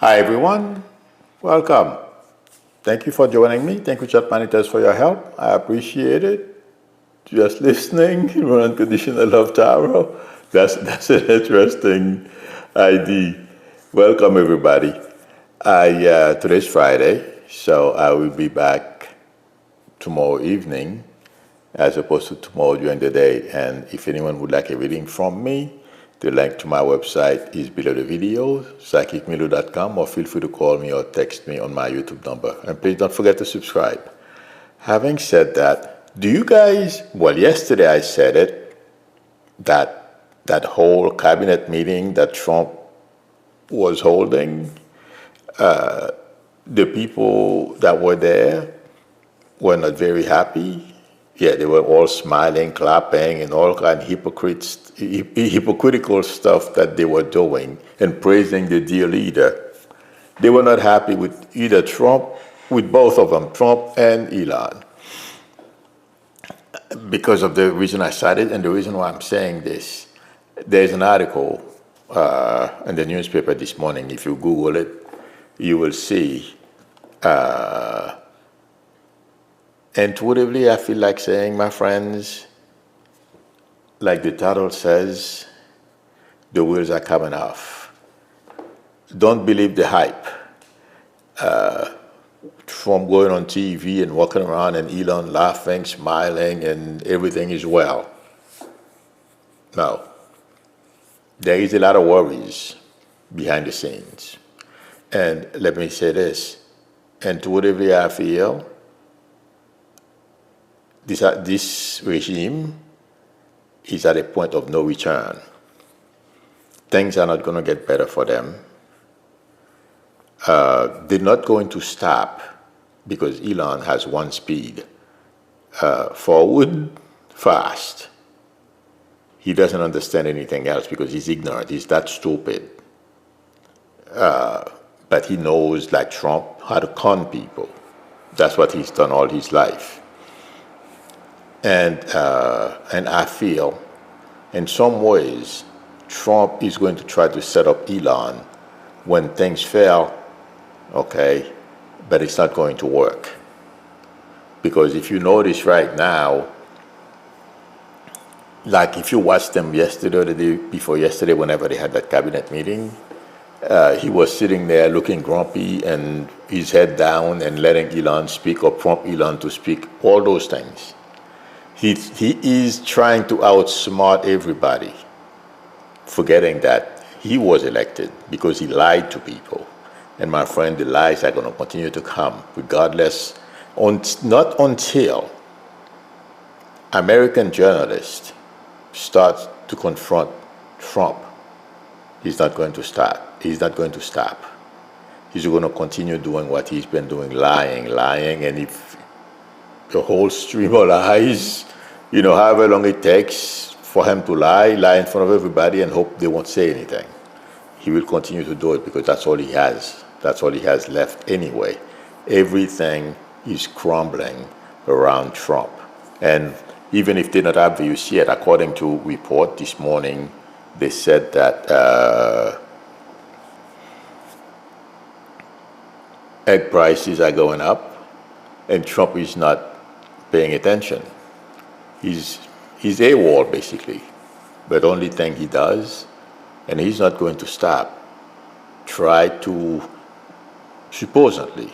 Hi everyone, welcome. Thank you for joining me. Thank you, chat monitors, for your help. I appreciate it. Just listening, unconditional love tarot. That's an interesting ID. Welcome everybody. Today's Friday, so I will be back tomorrow evening as opposed to tomorrow during the day. And if anyone would like a reading from me, the link to my website is below the video, psychicmilo.com, or feel free to call me or text me on my YouTube number. And please don't forget to subscribe. Having said that, do you guys, well, yesterday I said it, that whole cabinet meeting that Trump was holding, the people that were there were not very happy. Yeah, they were all smiling, clapping, and all kind of hypocritical stuff that they were doing and praising the dear leader. They were not happy with either Trump, with both of them, Trump and Elon, because of the reason I cited and the reason why I'm saying this. There's an article in the newspaper this morning. If you Google it, you will see. Intuitively, I feel like saying, my friends, like the title says, the wheels are coming off. Don't believe the hype. From going on TV and walking around and Elon laughing, smiling, and everything is well. No. There is a lot of worries behind the scenes. And let me say this. Intuitively, I feel this regime is at a point of no return. Things are not going to get better for them. They're not going to stop because Elon has one speed. Forward, fast. He doesn't understand anything else because he's ignorant. He's that stupid. But he knows, like Trump, how to con people. That's what he's done all his life. And I feel, in some ways, Trump is going to try to set up Elon when things fail, okay, but it's not going to work. Because if you notice right now, like if you watched them yesterday or the day before yesterday, whenever they had that cabinet meeting, he was sitting there looking grumpy and his head down and letting Elon speak or prompt Elon to speak, all those things. He is trying to outsmart everybody, forgetting that he was elected because he lied to people. And my friend, the lies are going to continue to come, regardless, not until American journalists start to confront Trump. He's not going to stop. He's not going to stop. He's going to continue doing what he's been doing, lying, and if the whole stream of lies, however long it takes for him to lie in front of everybody and hope they won't say anything. He will continue to do it because that's all he has. That's all he has left anyway. Everything is crumbling around Trump. And even if they're not obvious yet, according to report this morning, they said that egg prices are going up and Trump is not paying attention. He's AWOL basically, but the only thing he does, and he's not going to stop, try to supposedly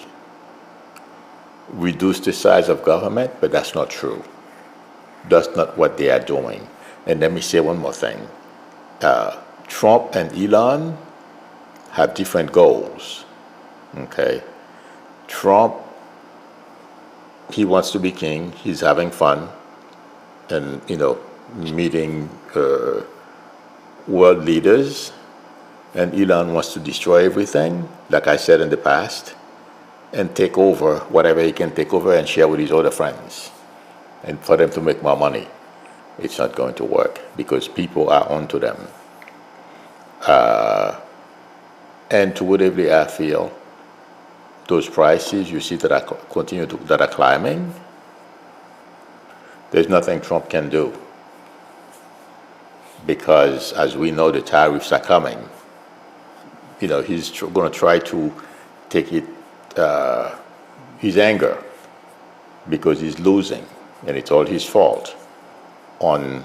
reduce the size of government, but that's not true. That's not what they are doing. And let me say one more thing. Trump and Elon have different goals, okay? Trump, he wants to be king, he's having fun, and, meeting world leaders, and Elon wants to destroy everything, like I said in the past, and take over whatever he can take over and share with his other friends, and for them to make more money. It's not going to work because people are onto them. Intuitively, I feel those prices you see that are climbing, there's nothing Trump can do because, as we know, the tariffs are coming. he's going to try to take it, his anger, because he's losing, and it's all his fault, on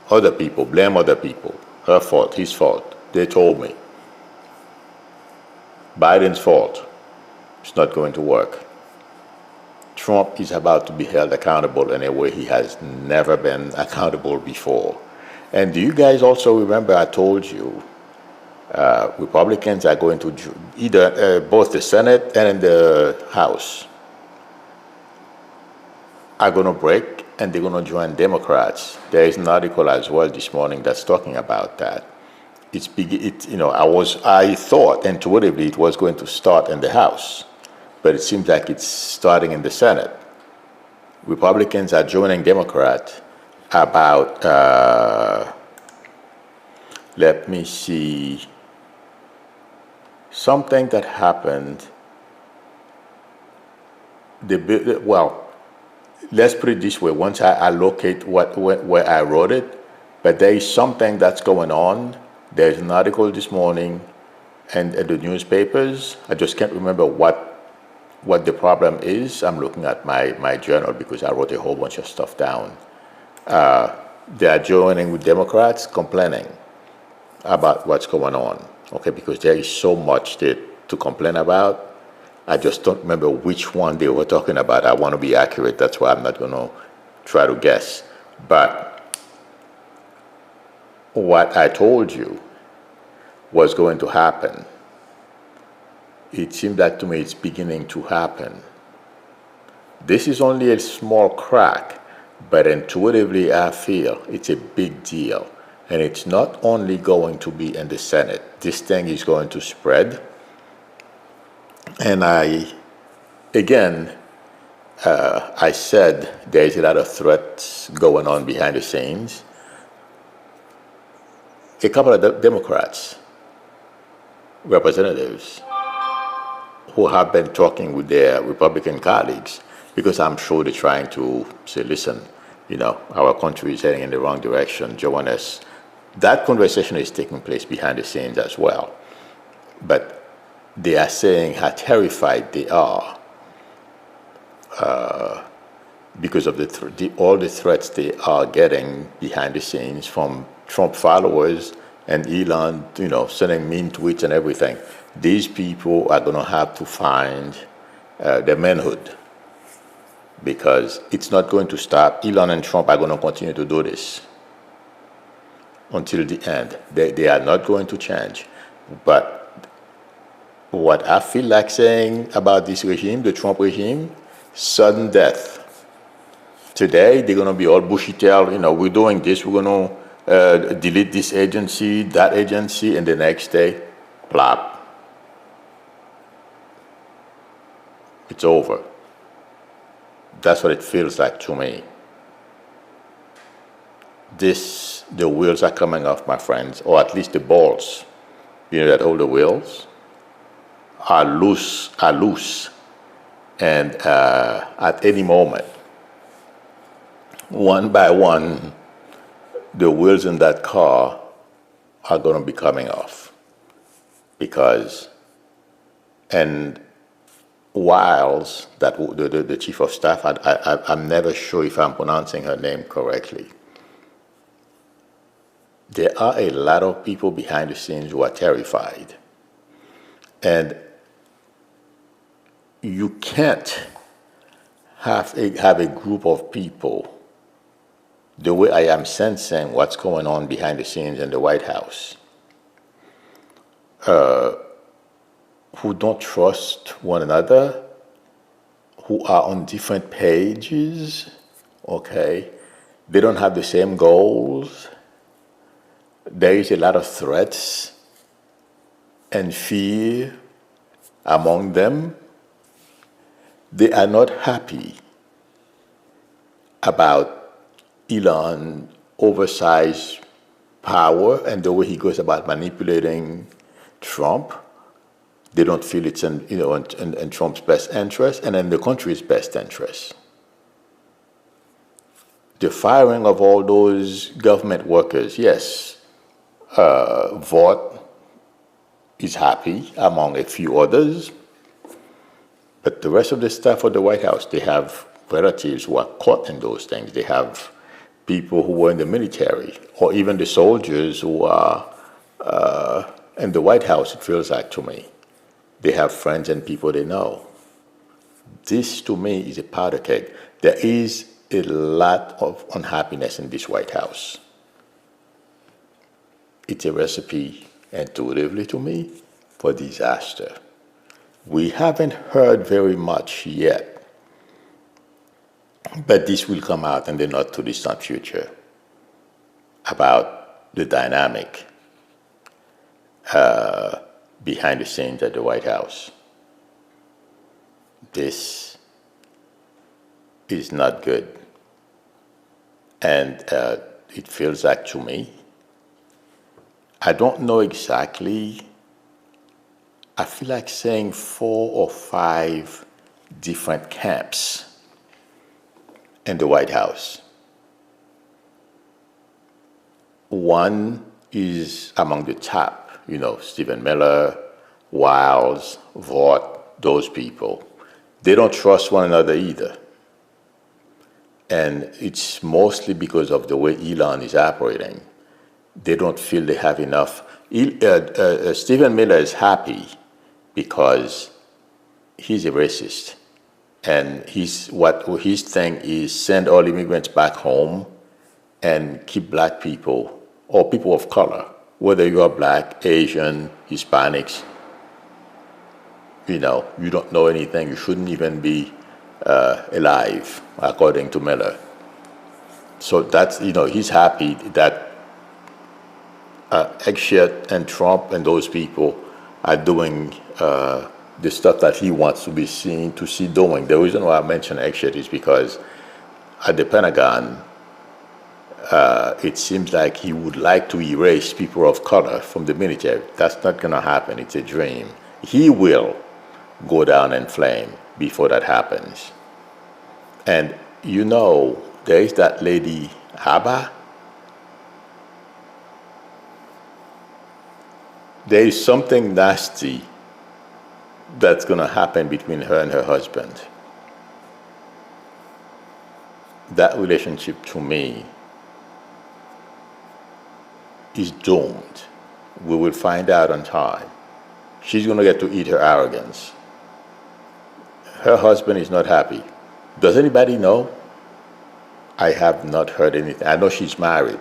other people, blame other people, her fault, his fault. They told me. Biden's fault. It's not going to work. Trump is about to be held accountable in a way he has never been accountable before. And do you guys also remember I told you Republicans are going to either both the Senate and in the House are going to break, and they're going to join Democrats. There is an article as well this morning that's talking about that. I thought intuitively it was going to start in the House, but it seems like it's starting in the Senate. Republicans are joining Democrats about, let me see, something that happened. Let's put it this way. Once I locate where I wrote it, but there is something that's going on. There's an article this morning and the newspapers. I just can't remember what the problem is. I'm looking at my journal because I wrote a whole bunch of stuff down. They are joining with Democrats, complaining about what's going on. Okay, because there is so much to complain about. I just don't remember which one they were talking about. I want to be accurate. That's why I'm not going to try to guess. But what I told you was going to happen, it seemed like to me it's beginning to happen. This is only a small crack, but intuitively I feel it's a big deal. And it's not only going to be in the Senate. This thing is going to spread. And I said there's a lot of threats going on behind the scenes. A couple of Democrats, representatives, who have been talking with their Republican colleagues, because I'm sure they're trying to say, listen, our country is heading in the wrong direction, join us. That conversation is taking place behind the scenes as well. But they are saying how terrified they are because of all the threats they are getting behind the scenes from Trump followers and Elon, sending mean tweets and everything. These people are going to have to find their manhood, because it's not going to stop. Elon and Trump are going to continue to do this until the end. They are not going to change. But what I feel like saying about this regime, the Trump regime, sudden death. Today, they're going to be all bushy-tailed, we're doing this, we're going to delete this agency, that agency, and the next day, plop. It's over. That's what it feels like to me. The wheels are coming off, my friends, or at least the bolts, that hold the wheels, are loose, and at any moment, one by one, the wheels in that car are going to be coming off. And Wiles, that the chief of staff, I'm never sure if I'm pronouncing her name correctly. There are a lot of people behind the scenes who are terrified. And you can't have a group of people, the way I am sensing what's going on behind the scenes in the White House, who don't trust one another, who are on different pages, okay? They don't have the same goals. There is a lot of threats and fear among them. They are not happy about Elon's oversized power and the way he goes about manipulating Trump. They don't feel it's in Trump's best interest and in the country's best interest. The firing of all those government workers, yes, Vought is happy among a few others. But the rest of the staff of the White House, they have relatives who are caught in those things. They have people who were in the military, or even the soldiers who are in the White House, it feels like to me. They have friends and people they know. This, to me, is a powder keg. There is a lot of unhappiness in this White House. It's a recipe, intuitively to me, for disaster. We haven't heard very much yet, but this will come out in the not too distant future about the dynamic behind the scenes at the White House. This is not good. And it feels like to me, I don't know exactly, I feel like saying 4 or 5 different camps in the White House. One is among the top, Stephen Miller, Wiles, Vaught, those people. They don't trust one another either. And it's mostly because of the way Elon is operating. They don't feel they have enough. Stephen Miller is happy because he's a racist. And his thing is send all immigrants back home and keep black people or people of color, whether you are black, Asian, Hispanics, you don't know anything. You shouldn't even be alive, according to Miller. So that's, he's happy that Eggshot and Trump and those people are doing the stuff that he wants to see doing. The reason why I mention Eggshot is because at the Pentagon, it seems like he would like to erase people of color from the military. That's not going to happen. It's a dream. He will go down in flame before that happens. And there is that lady, Haba. There is something nasty that's going to happen between her and her husband. That relationship, to me, is doomed. We will find out on time. She's going to get to eat her arrogance. Her husband is not happy. Does anybody know? I have not heard anything. I know she's married.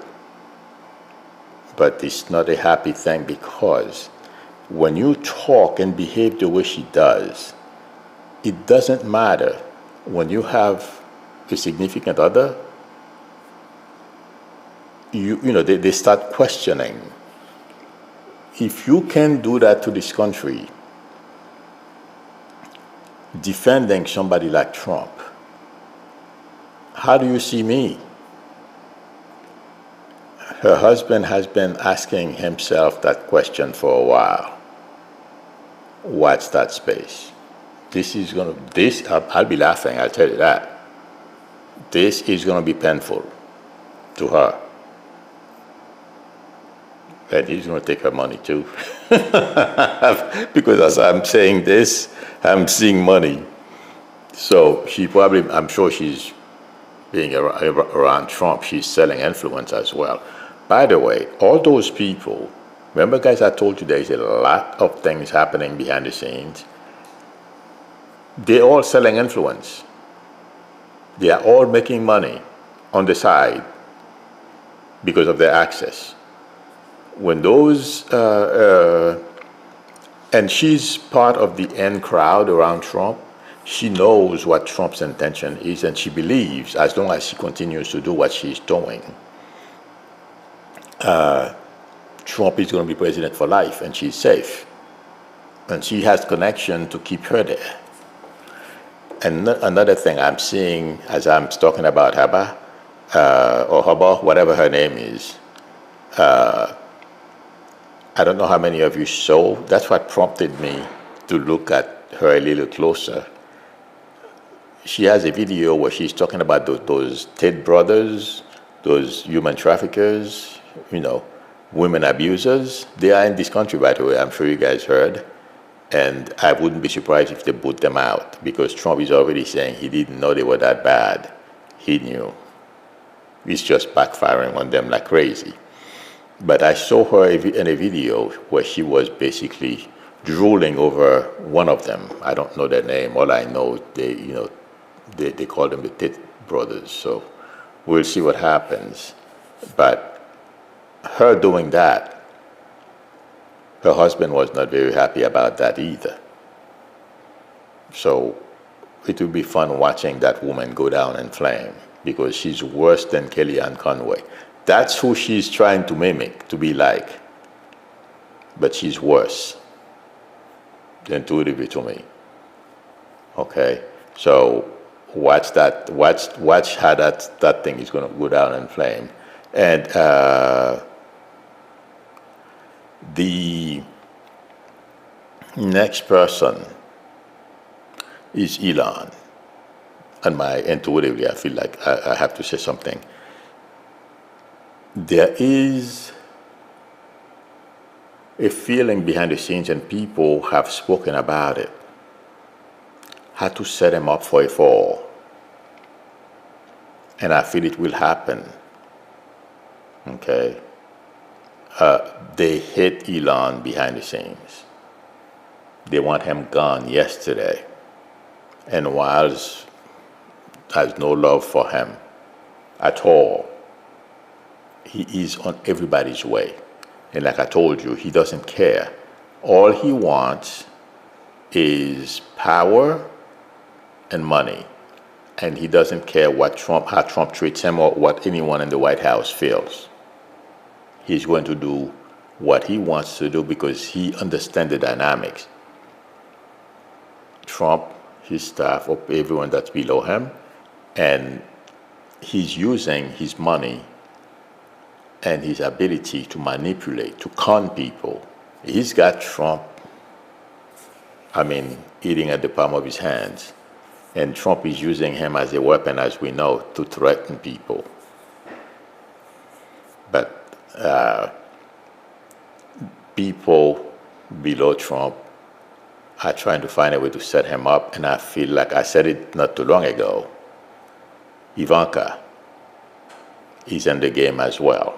But it's not a happy thing because when you talk and behave the way she does, it doesn't matter. When you have a significant other, they start questioning. If you can do that to this country, defending somebody like Trump, how do you see me? Her husband has been asking himself that question for a while. Watch that space. I'll be laughing, I'll tell you that. This is going to be painful to her. And he's going to take her money too. Because as I'm saying this, I'm seeing money. So I'm sure she's being around Trump, she's selling influence as well. By the way, all those people, remember guys, I told you there's a lot of things happening behind the scenes. They're all selling influence. They are all making money on the side because of their access. When those, and she's part of the in crowd around Trump, she knows what Trump's intention is, and she believes as long as she continues to do what she's doing, Trump is going to be president for life, and she's safe. And she has connection to keep her there. And another thing I'm seeing as I'm talking about Haba, or Haba, whatever her name is, I don't know how many of you saw. That's what prompted me to look at her a little closer. She has a video where she's talking about those Ted brothers, those human traffickers, women abusers. They are in this country, by the way. I'm sure you guys heard. And I wouldn't be surprised if they boot them out, because Trump is already saying he didn't know they were that bad. He knew. It's just backfiring on them like crazy. But I saw her in a video where she was basically drooling over one of them. I don't know their name. All I know, they call them the Tit brothers. So we'll see what happens. But her doing that, her husband was not very happy about that either. So it will be fun watching that woman go down in flame, because she's worse than Kellyanne Conway. That's who she's trying to mimic, to be like. But she's worse, intuitively to me. Okay? So watch that. Watch how that thing is going to go down in flame. And the next person is Elon. And intuitively, I feel like I have to say something. There is a feeling behind the scenes, and people have spoken about it, how to set him up for a fall. And I feel it will happen. Okay? They hate Elon behind the scenes. They want him gone yesterday. And Wiles has no love for him at all. He is on everybody's way. And like I told you, he doesn't care. All he wants is power and money. And he doesn't care how Trump treats him or what anyone in the White House feels. He's going to do what he wants to do because he understands the dynamics. Trump, his staff, or everyone that's below him, and he's using his money and his ability to manipulate, to con people. He's got Trump, eating at the palm of his hands. And Trump is using him as a weapon, as we know, to threaten people. But people below Trump are trying to find a way to set him up. And I feel like I said it not too long ago. Ivanka is in the game as well,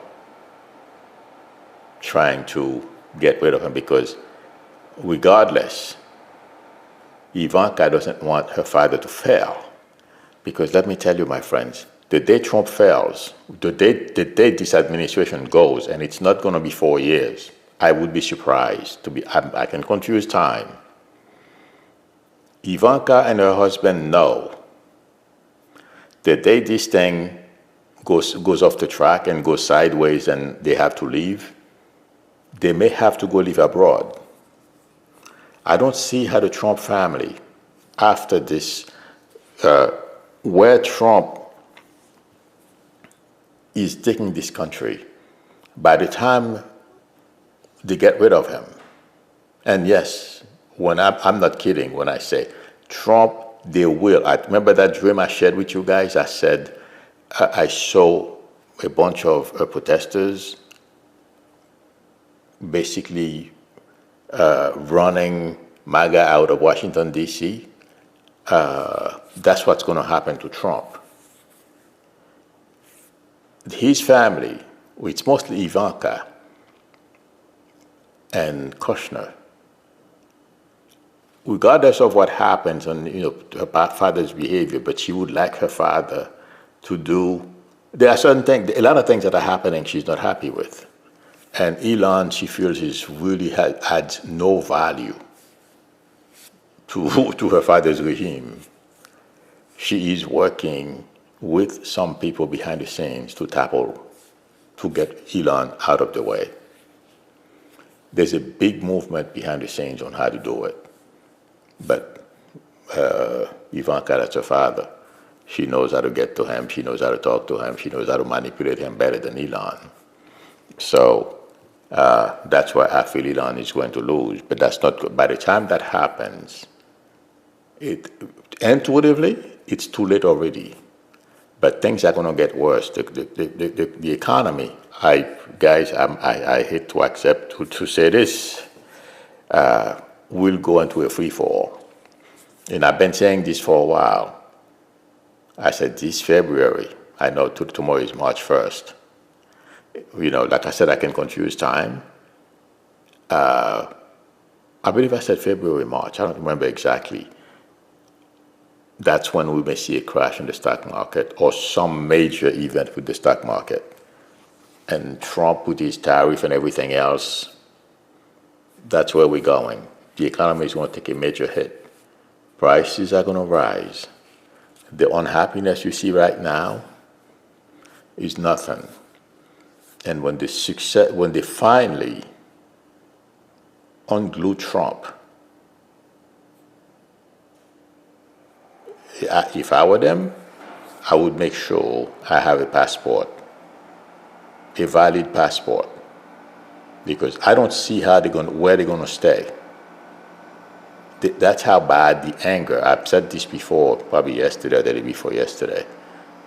trying to get rid of him, because regardless, Ivanka doesn't want her father to fail. Because let me tell you, my friends, the day Trump fails, the day this administration goes, and it's not going to be 4 years, I would be surprised. I can confuse time. Ivanka and her husband know the day this thing goes off the track and goes sideways and they have to leave, they may have to go live abroad. I don't see how the Trump family, after this, where Trump is taking this country, by the time they get rid of him, and yes, when I'm not kidding when I say Trump, they will. I remember that dream I shared with you guys. I said I saw a bunch of protesters basically running MAGA out of Washington, D.C. That's what's going to happen to Trump. His family, it's mostly Ivanka and Kushner, regardless of what happens on her father's behavior, but she would like her father to do. There are certain things, a lot of things that are happening she's not happy with. And Elon, she feels, adds no value to her father's regime. She is working with some people behind the scenes to get Elon out of the way. There's a big movement behind the scenes on how to do it. But Ivanka, that's her father. She knows how to get to him. She knows how to talk to him. She knows how to manipulate him better than Elon. So that's why I feel Elon is going to lose. But that's not good. By the time that happens, intuitively, it's too late already. But things are going to get worse. The economy, I hate to accept, to say this, will go into a free fall. And I've been saying this for a while. I said this February, I know tomorrow is March 1st. Like I said, I can confuse time. I believe I said February, March. I don't remember exactly. That's when we may see a crash in the stock market or some major event with the stock market. And Trump with his tariff and everything else, that's where we're going. The economy is going to take a major hit. Prices are going to rise. The unhappiness you see right now is nothing. And when they finally unglue Trump, if I were them, I would make sure I have a passport, a valid passport, because I don't see where they're going to stay. That's how bad the anger. I've said this before, probably yesterday or the day before yesterday.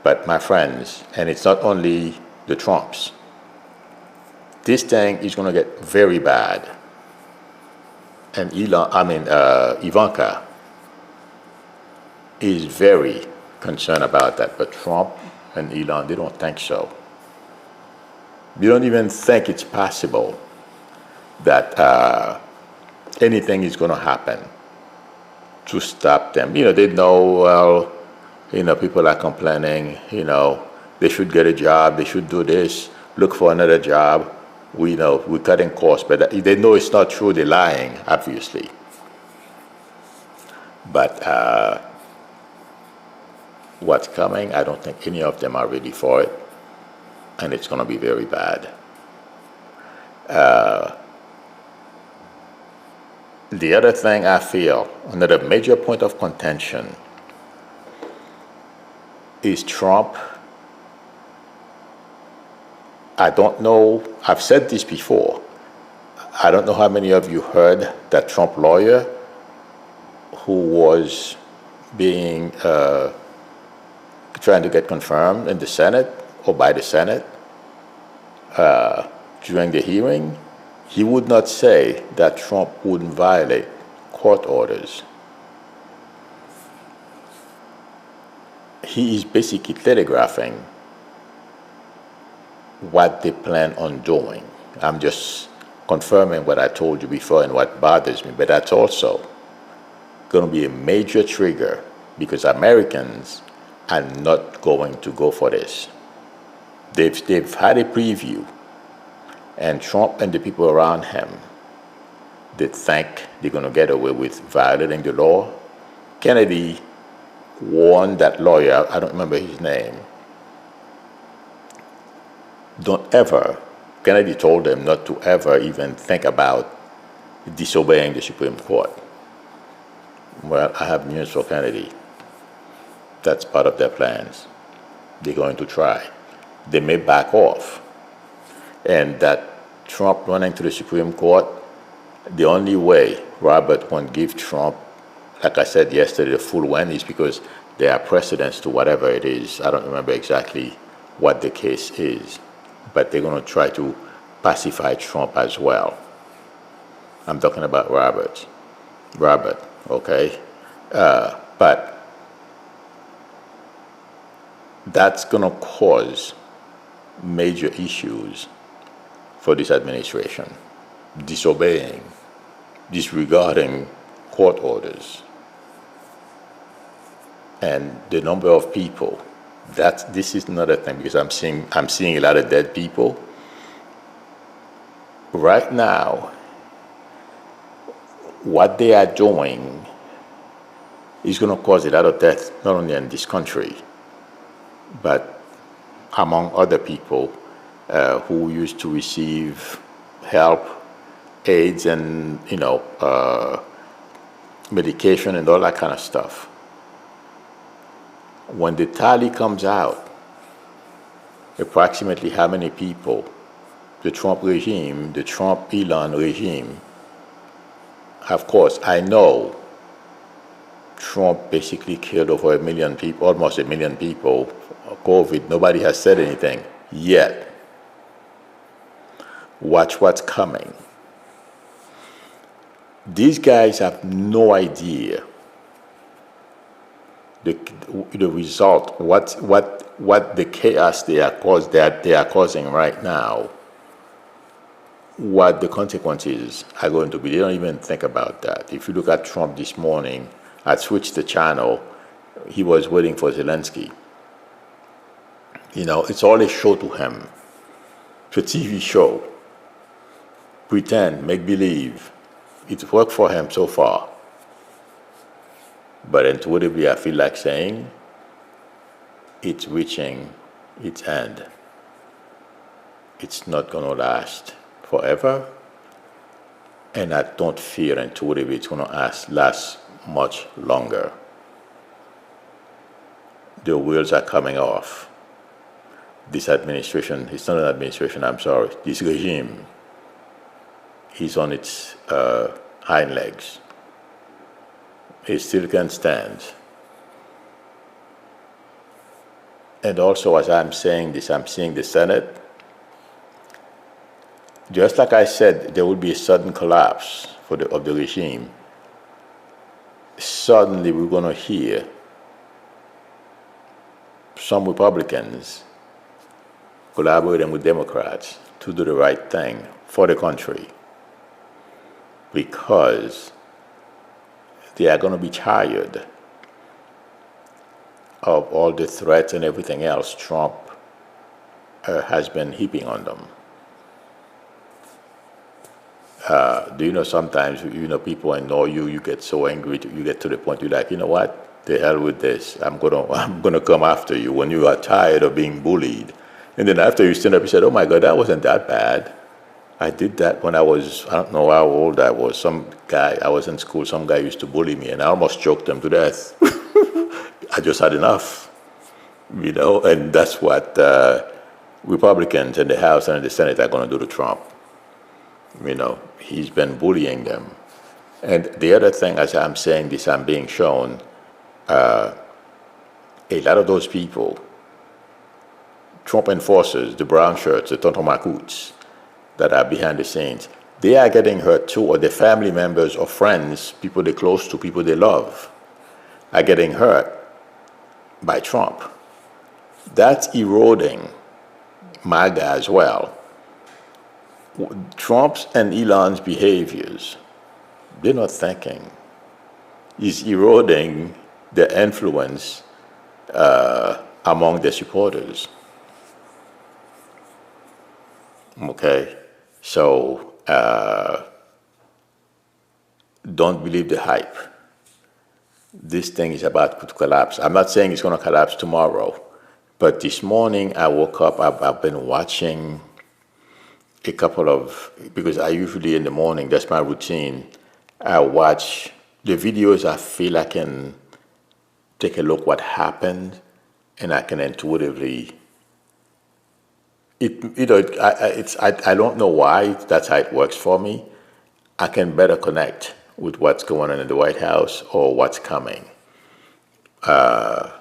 But my friends, and it's not only the Trumps, this thing is going to get very bad. And Ivanka is very concerned about that. But Trump and Elon, they don't think so. They don't even think it's possible that anything is going to happen to stop them. They know, people are complaining, they should get a job, they should do this, look for another job. We know we're cutting costs, but they know it's not true. They're lying, obviously. But what's coming, I don't think any of them are ready for it, and it's going to be very bad. The other thing I feel, another major point of contention, is Trump. I don't know, I've said this before. I don't know how many of you heard that Trump lawyer who was being trying to get confirmed in the Senate or by the Senate during the hearing. He would not say that Trump wouldn't violate court orders. He is basically telegraphing what they plan on doing. I'm just confirming what I told you before and what bothers me, but that's also going to be a major trigger because Americans are not going to go for this. They've had a preview, and Trump and the people around him, they think they're going to get away with violating the law. Kennedy warned that lawyer, I don't remember his name, Kennedy told them not to ever even think about disobeying the Supreme Court. Well, I have news for Kennedy. That's part of their plans. They're going to try. They may back off. And that Trump running to the Supreme Court, the only way Robert won't give Trump, like I said yesterday, the full win is because there are precedents to whatever it is. I don't remember exactly what the case is. But they're going to try to pacify Trump as well. I'm talking about Robert, okay? But that's going to cause major issues for this administration. Disobeying, disregarding court orders. And the number of people, this is another thing because I'm seeing a lot of dead people. Right now, what they are doing is going to cause a lot of death, not only in this country, but among other people who used to receive help, aids, and medication and all that kind of stuff. When the tally comes out, approximately how many people the Trump regime, the Trump-Elon regime, of course, I know Trump basically killed over 1 million people, almost 1 million people. COVID, nobody has said anything yet. Watch what's coming. These guys have no idea the result, what the chaos they are causing right now, what the consequences are going to be. They don't even think about that. If you look at Trump this morning, I switched the channel. He was waiting for Zelensky. It's all a show to him. It's a TV show. Pretend, make believe. It's worked for him so far. But intuitively, I feel like saying it's reaching its end. It's not going to last forever. And I don't fear intuitively it's going to last much longer. The wheels are coming off. This administration, it's not an administration, I'm sorry, this regime is on its hind legs. It still can stand. And also, as I'm saying this, I'm seeing the Senate. Just like I said, there will be a sudden collapse of the regime. Suddenly, we're going to hear some Republicans collaborating with Democrats to do the right thing for the country, because they are going to be tired of all the threats and everything else Trump has been heaping on them. Do you know sometimes, people annoy you, you get so angry, you get to the point you're like, you know what, the hell with this, I'm gonna come after you when you are tired of being bullied. And then after you stand up, you said, oh my God, that wasn't that bad. I did that when I don't know how old I was. Some guy, I was in school, some guy used to bully me, and I almost choked him to death. I just had enough, and that's what Republicans in the House and in the Senate are going to do to Trump. He's been bullying them. And the other thing, as I'm saying this, I'm being shown, a lot of those people, Trump enforcers, the brown shirts, the tontomakuts, that are behind the scenes, they are getting hurt too, or their family members or friends, people they're close to, people they love, are getting hurt by Trump. That's eroding MAGA as well. Trump's and Elon's behaviors, they're not thinking, is eroding the influence among their supporters. Okay? So, don't believe the hype. This thing is about to collapse. I'm not saying it's going to collapse tomorrow, but this morning I woke up, I've been watching a couple of, because I usually in the morning, that's my routine, I watch the videos. I feel I can take a look what happened, and I can intuitively, I don't know why that's how it works for me. I can better connect with what's going on in the White House or what's coming. And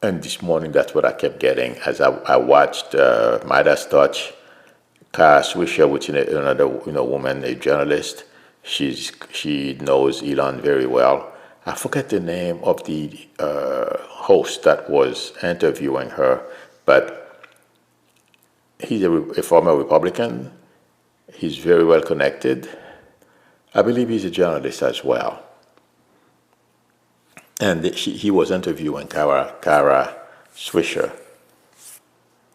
this morning, that's what I kept getting as I watched Midas Touch, Kara Swisher, which is another woman, a journalist. She knows Elon very well. I forget the name of the host that was interviewing her, but he's a former Republican. He's very well connected. I believe he's a journalist as well. And he was interviewing Kara Swisher.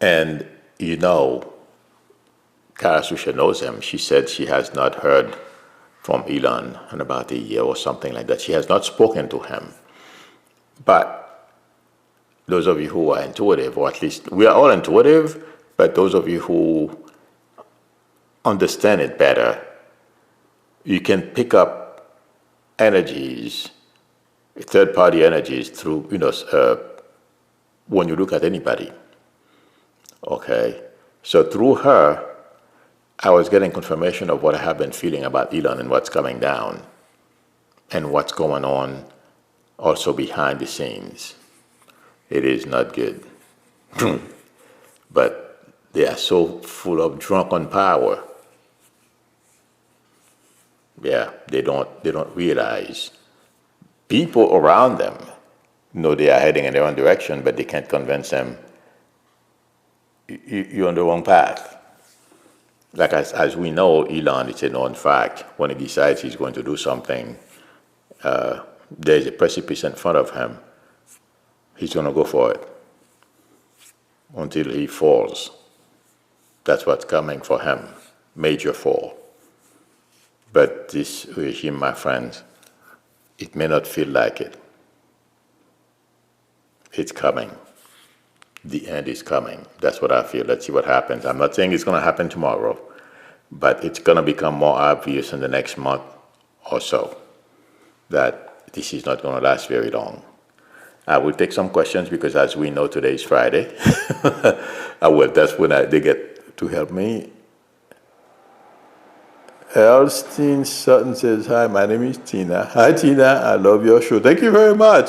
And Kara Swisher knows him. She said she has not heard from Elon in about a year or something like that. She has not spoken to him. But those of you who are intuitive, or at least we are all intuitive, but those of you who understand it better, you can pick up energies, third-party energies through, when you look at anybody. Okay? So through her, I was getting confirmation of what I have been feeling about Elon and what's coming down and what's going on also behind the scenes. It is not good. But they are so full of drunken power. Yeah, they don't realize. People around them know they are heading in the wrong direction, but they can't convince them you're on the wrong path. Like as we know, Elon, it's a known fact. When he decides he's going to do something, there's a precipice in front of him. He's going to go for it until he falls. That's what's coming for him, major fall. But this regime, my friends, it may not feel like it. It's coming. The end is coming. That's what I feel. Let's see what happens. I'm not saying it's going to happen tomorrow, but it's going to become more obvious in the next month or so that this is not going to last very long. I will take some questions because, as we know, today is Friday. I will. That's when they get to help me. Elstein Sutton says, hi, my name is Tina. Hi, Tina. I love your show. Thank you very much.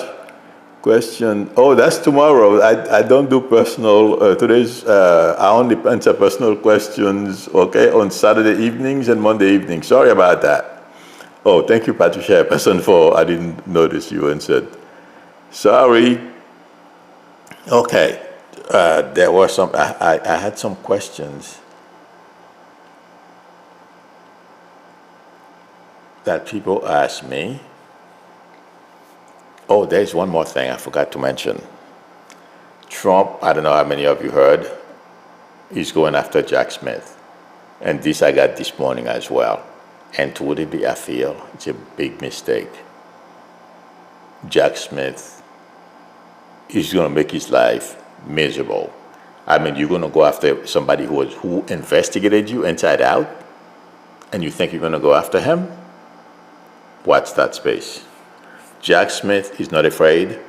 Question. Oh, that's tomorrow. I don't do personal. Today's, I only answer personal questions, okay, on Saturday evenings and Monday evenings. Sorry about that. Oh, thank you, Patricia Person, for, I didn't notice you answered. Sorry. Okay. There were some, I had some questions that people asked me. Oh, there's one more thing I forgot to mention. Trump, I don't know how many of you heard, is going after Jack Smith. And this I got this morning as well. And truly, I feel it's a big mistake. Jack Smith is going to make his life miserable. I mean, you're going to go after somebody who investigated you inside out, and you think you're going to go after him? Watch that space. Jack Smith is not afraid.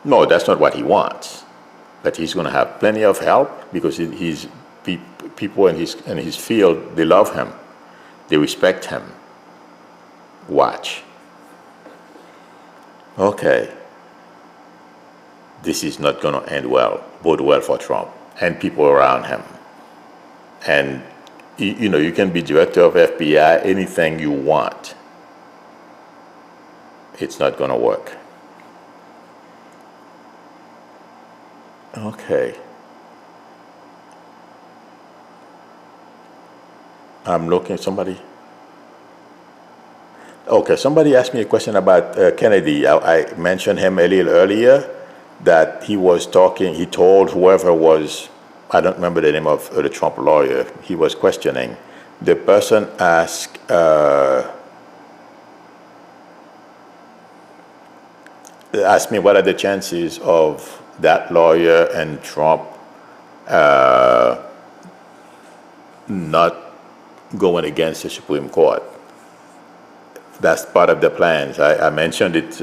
No, that's not what he wants. But he's going to have plenty of help because people in his field, they love him. They respect him. Watch. Okay. This is not going to end well, bode well for Trump and people around him. And, you can be director of FBI, anything you want. It's not going to work. Okay. I'm looking at somebody. Okay, somebody asked me a question about Kennedy. I mentioned him a little earlier, that he was talking, he told whoever was, I don't remember the name of the Trump lawyer, he was questioning. The person asked, me what are the chances of that lawyer and Trump not going against the Supreme Court. That's part of the plans. I mentioned it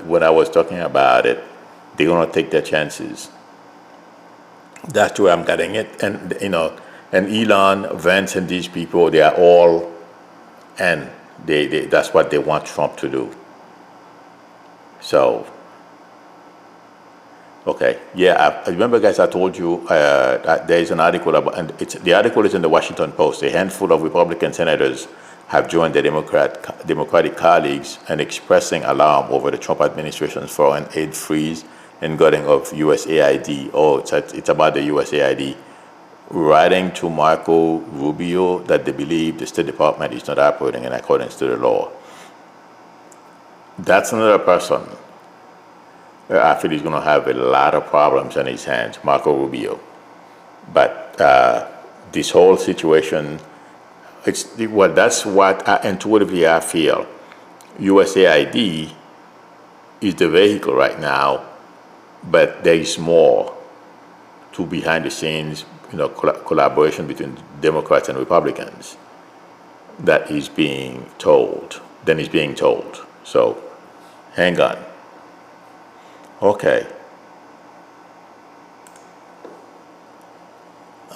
when I was talking about it. They're going to take their chances. That's where I'm getting it. And, and Elon, Vance, and these people, they are all, and that's what they want Trump to do. So, okay, yeah, I remember, guys, I told you there is an article about, and the article is in the Washington Post. A handful of Republican senators have joined their Democratic colleagues in expressing alarm over the Trump administration's foreign aid freeze and gutting of USAID. Oh, it's about the USAID. Writing to Marco Rubio that they believe the State Department is not operating in accordance to the law. That's another person. I feel he's going to have a lot of problems on his hands, Marco Rubio. But this whole situation, that's what intuitively I feel. USAID is the vehicle right now, but there is more to behind the scenes, collaboration between Democrats and Republicans that is being told. So, hang on. Okay.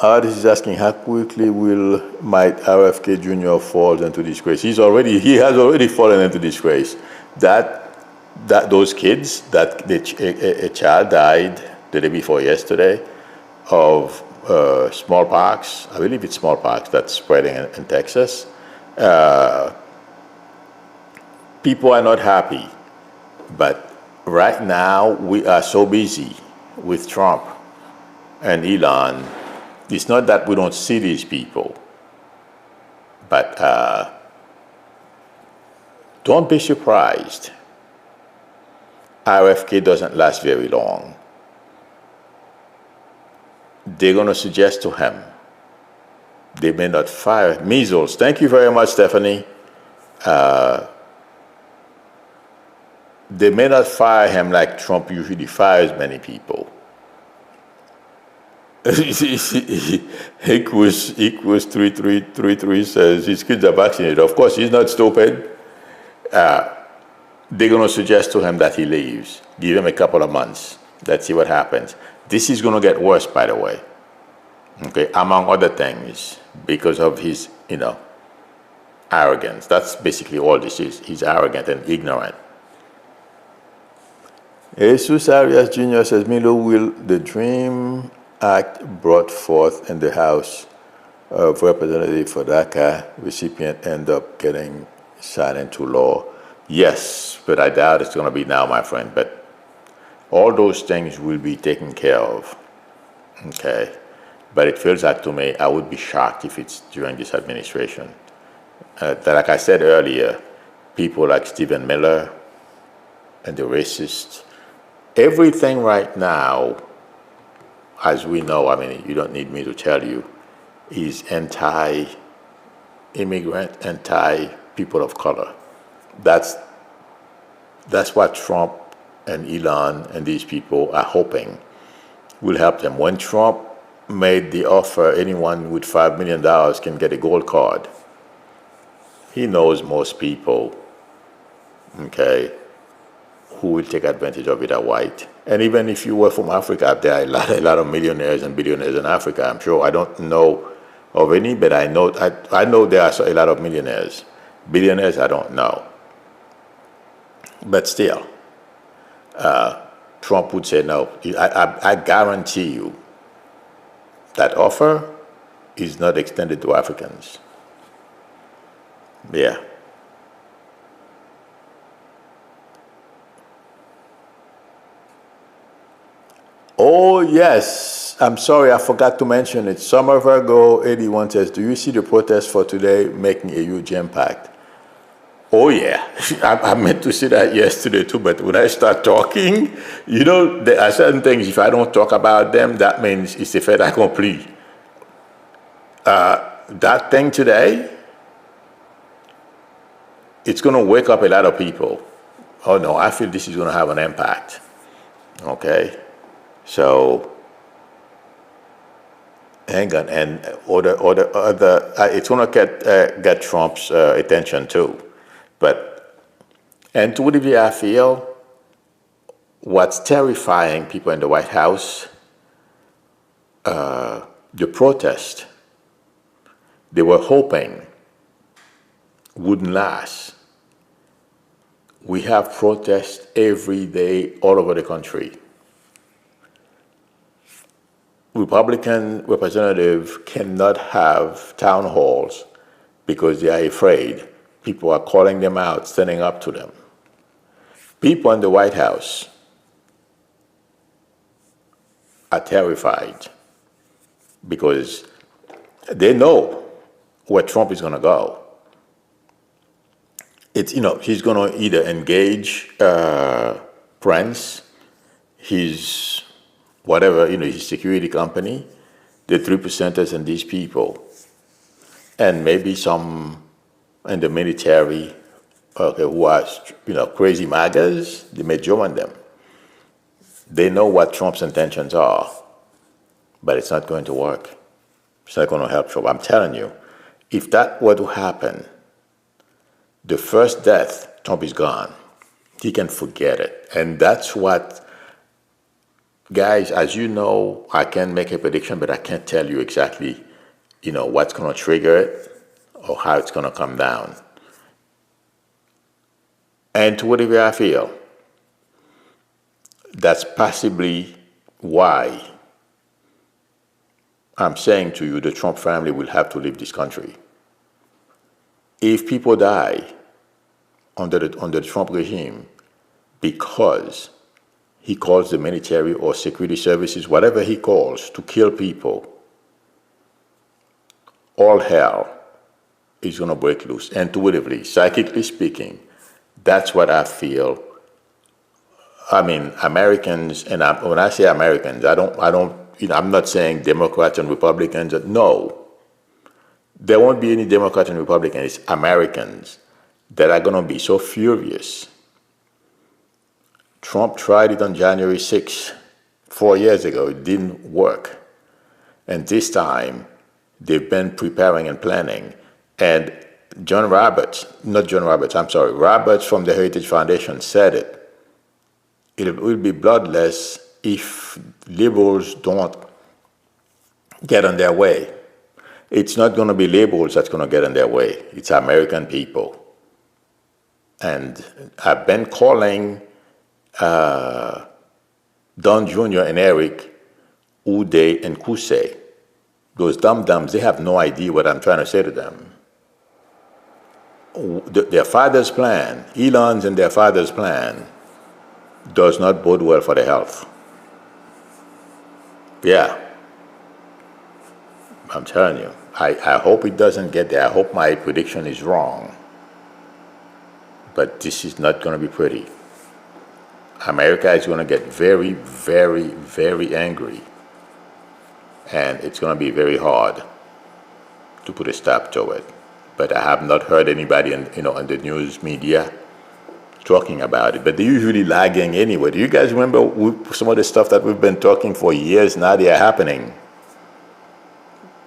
This is asking how quickly might RFK Jr. fall into disgrace. He has already fallen into disgrace. That that those kids, that a child died the day before yesterday of smallpox. I believe it's smallpox that's spreading in Texas. People are not happy, but right now we are so busy with Trump and Elon. It's not that we don't see these people, but don't be surprised. RFK doesn't last very long. They're going to suggest to him. They may not fire. Measles. Thank you very much, Stephanie. They may not fire him like Trump usually fires many people. Equus 3333 says his kids are vaccinated. Of course, he's not stupid. They're going to suggest to him that he leaves. Give him a couple of months. Let's see what happens. This is going to get worse, by the way. Okay, among other things, because of his, arrogance. That's basically all this is. He's arrogant and ignorant. Jesus Arias Jr. says, Milo, will the DREAM Act brought forth in the House of Representatives for DACA recipient end up getting signed into law? Yes, but I doubt it's going to be now, my friend. But all those things will be taken care of. Okay? But it feels like to me, I would be shocked if it's during this administration. That, like I said earlier, people like Stephen Miller and the racists, everything right now, as we know, I mean, you don't need me to tell you, is anti-immigrant, anti-people of color. That's what Trump and Elon and these people are hoping will help them. When Trump made the offer, anyone with $5 million can get a gold card. He knows most people, okay, who will take advantage of it are white. And even if you were from Africa, there are a lot of millionaires and billionaires in Africa, I'm sure. I don't know of any, but I know there are a lot of millionaires. Billionaires, I don't know. But still, Trump would say no. I guarantee you that offer is not extended to Africans. Yeah. Oh, yes. I'm sorry, I forgot to mention it. Summer Virgo 81 says, do you see the protest for today making a huge impact? Oh, yeah. I meant to say that yesterday, too, but when I start talking, there are certain things, if I don't talk about them, that means it's a fait accompli. That thing today, it's going to wake up a lot of people. Oh, no, I feel this is going to have an impact. Okay? So, hang on, and it's going to get Trump's attention too. And to what I feel, what's terrifying people in the White House, the protest they were hoping wouldn't last. We have protests every day all over the country. Republican representatives cannot have town halls because they are afraid. People are calling them out, standing up to them. People in the White House are terrified because they know where Trump is going to go. It's, he's going to either engage Prince, his whatever, his security company, the 3%ers and these people, and maybe some in the military, who are, crazy MAGAs, they may join them. They know what Trump's intentions are, but it's not going to work. It's not going to help Trump. I'm telling you, if that were to happen, the first death, Trump is gone. He can forget it. And that's what, guys, as you know, I can make a prediction, but I can't tell you exactly, what's going to trigger it or how it's going to come down. And to whatever I feel, That's possibly why I'm saying to you the Trump family will have to leave this country. If people die under the Trump regime because he calls the military or security services, whatever he calls, to kill people, all hell is going to break loose. Intuitively, psychically speaking, that's what I feel. I mean, Americans, and when I say Americans, I'm not saying Democrats and Republicans. No, there won't be any Democrats and Republicans. It's Americans that are going to be so furious. Trump tried it on January 6th, 4 years ago. It didn't work. And this time, they've been preparing and planning. And Roberts from the Heritage Foundation said it. It will be bloodless if liberals don't get in their way. It's not going to be liberals that's going to get in their way. It's American people. And I've been calling Don Jr. and Eric Uday and Kusei. Those dum-dums, they have no idea what I'm trying to say to them. Their father's plan, Elon's and their father's plan, does not bode well for their health. Yeah. I'm telling you. I hope it doesn't get there. I hope my prediction is wrong. But this is not going to be pretty. America is going to get very, very, very angry. And it's going to be very hard to put a stop to it. But I have not heard anybody in the news media talking about it. But they're usually lagging anyway. Do you guys remember some of the stuff that we've been talking for years now? They are happening.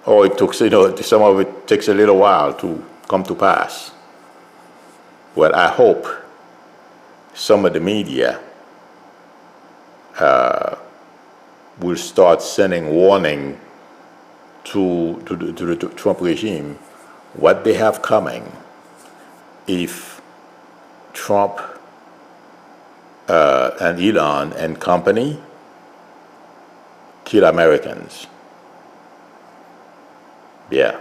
Or it took, some of it takes a little while to come to pass. Well, I hope some of the media will start sending warning to the Trump regime what they have coming if Trump and Elon and company kill Americans. Yeah.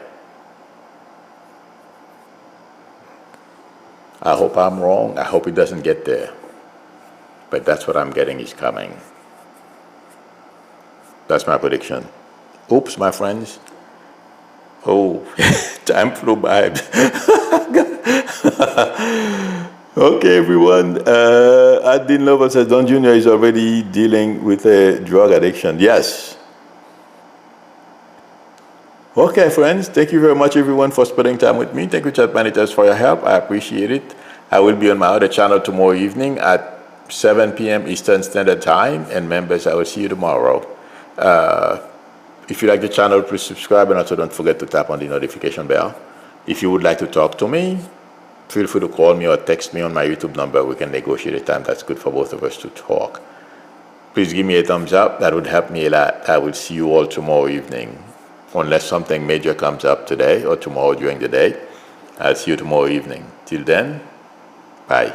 I hope I'm wrong. I hope it doesn't get there. But that's what I'm getting is coming. That's my prediction. Oops, my friends. Oh, time flew by. Okay, everyone. Adin Lover says Don Jr. is already dealing with a drug addiction. Yes. Okay, friends. Thank you very much, everyone, for spending time with me. Thank you, Chat Managers, for your help. I appreciate it. I will be on my other channel tomorrow evening at 7 p.m. Eastern Standard Time. And members, I will see you tomorrow. If you like the channel, please subscribe, and also don't forget to tap on the notification bell. If you would like to talk to me, feel free to call me or text me on my YouTube number. We can negotiate a time that's good for both of us to talk. Please give me a thumbs up. That would help me a lot. I will see you all tomorrow evening. Unless something major comes up today or tomorrow during the day, I'll see you tomorrow evening. Till then, bye.